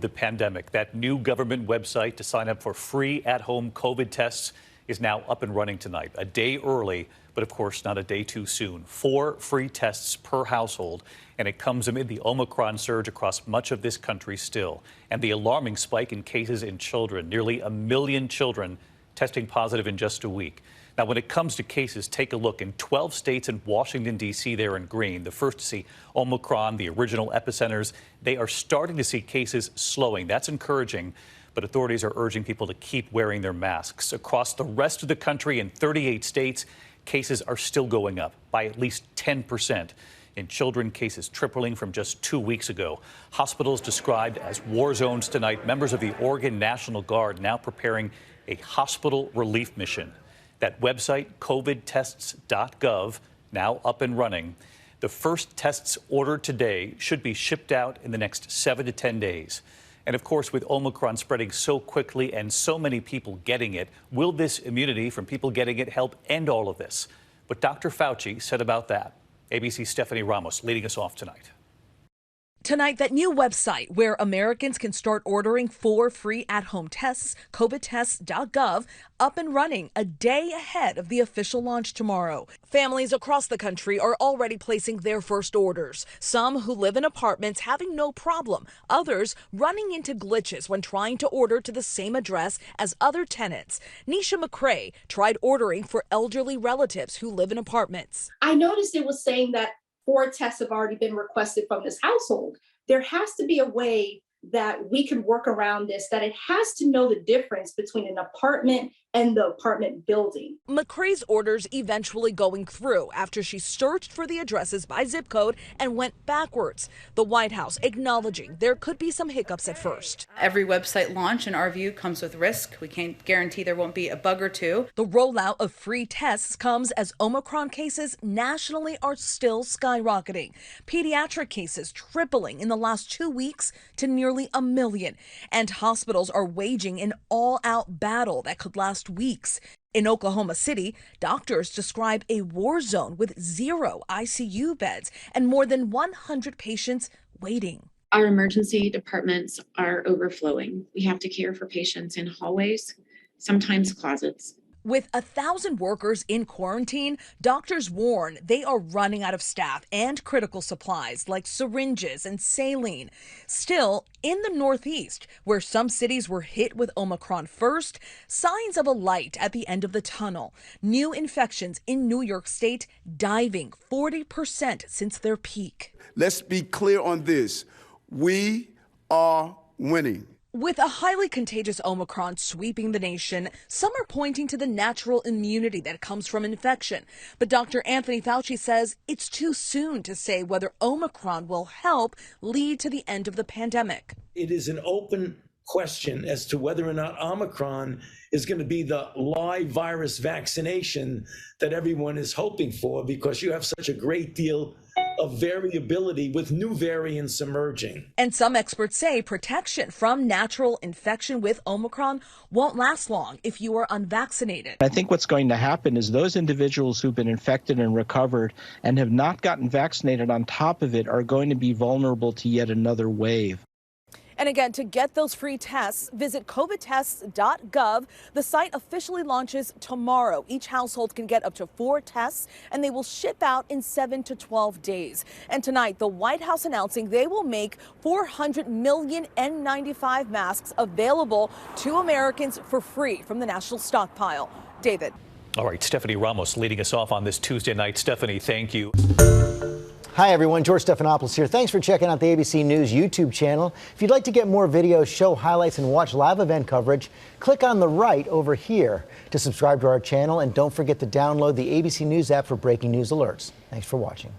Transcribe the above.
The pandemic. That new government website to sign up for free at-home COVID tests is now up and running tonight, a day early, but of course not a day too soon. 4 free tests per household, and it comes amid the Omicron surge across much of this country still, and the alarming spike in cases in children. Nearly 1 million children testing positive in just a week. Now, when it comes to cases, take a look. In 12 states and Washington, D.C., they're in green. The first to see Omicron, the original epicenters, they are starting to see cases slowing. That's encouraging, but authorities are urging people to keep wearing their masks. Across the rest of the country in 38 states, cases are still going up by at least 10%. In children, cases tripling from just 2 weeks ago. Hospitals described as war zones tonight. Members of the Oregon National Guard now preparing a hospital relief mission. That website, covidtests.gov, now up and running. The first tests ordered today should be shipped out in the next 7 to 10 days. And of course, with Omicron spreading so quickly and so many people getting it, will this immunity from people getting it help end all of this? What Dr. Fauci said about that. ABC's Stephanie Ramos leading us off tonight. Tonight, that new website where Americans can start ordering 4 free at-home tests, covidtests.gov, up and running a day ahead of the official launch tomorrow. Families across the country are already placing their first orders. Some who live in apartments having no problem. Others running into glitches when trying to order to the same address as other tenants. Nisha McCrae tried ordering for elderly relatives who live in apartments. I noticed it was saying that 4 tests have already been requested from this household. There has to be a way that we can work around this, that it has to know the difference between an apartment and the apartment building. McCrae's orders eventually going through after she searched for the addresses by zip code and went backwards. The White House acknowledging there could be some hiccups at first. Every website launch, in our view, comes with risk. We can't guarantee there won't be a bug or two. The rollout of free tests comes as Omicron cases nationally are still skyrocketing. Pediatric cases tripling in the last 2 weeks to nearly 1 million. And hospitals are waging an all-out battle that could last weeks. In Oklahoma City, doctors describe a war zone with 0 ICU beds and more than 100 patients waiting. Our emergency departments are overflowing. We have to care for patients in hallways, sometimes closets. With 1,000 workers in quarantine, doctors warn they are running out of staff and critical supplies like syringes and saline. Still, in the Northeast, where some cities were hit with Omicron first, signs of a light at the end of the tunnel. New infections in New York State diving 40% since their peak. Let's be clear on this. We are winning. With a highly contagious Omicron sweeping the nation, some are pointing to the natural immunity that comes from infection. But Dr. Anthony Fauci says it's too soon to say whether Omicron will help lead to the end of the pandemic. It is an open question as to whether or not Omicron is going to be the live virus vaccination that everyone is hoping for, because you have such a great deal of variability with new variants emerging. And some experts say protection from natural infection with Omicron won't last long if you are unvaccinated. I think what's going to happen is those individuals who've been infected and recovered and have not gotten vaccinated on top of it are going to be vulnerable to yet another wave. And again, to get those free tests, visit covidtests.gov. The site officially launches tomorrow. Each household can get up to 4 tests, and they will ship out in 7 to 12 days. And tonight, the White House announcing they will make 400 million N95 masks available to Americans for free from the national stockpile. David. All right, Stephanie Ramos leading us off on this Tuesday night. Stephanie, thank you. Hi, everyone. George Stephanopoulos here. Thanks for checking out the ABC News YouTube channel. If you'd like to get more videos, show highlights, and watch live event coverage, click on the right over here to subscribe to our channel. And don't forget to download the ABC News app for breaking news alerts. Thanks for watching.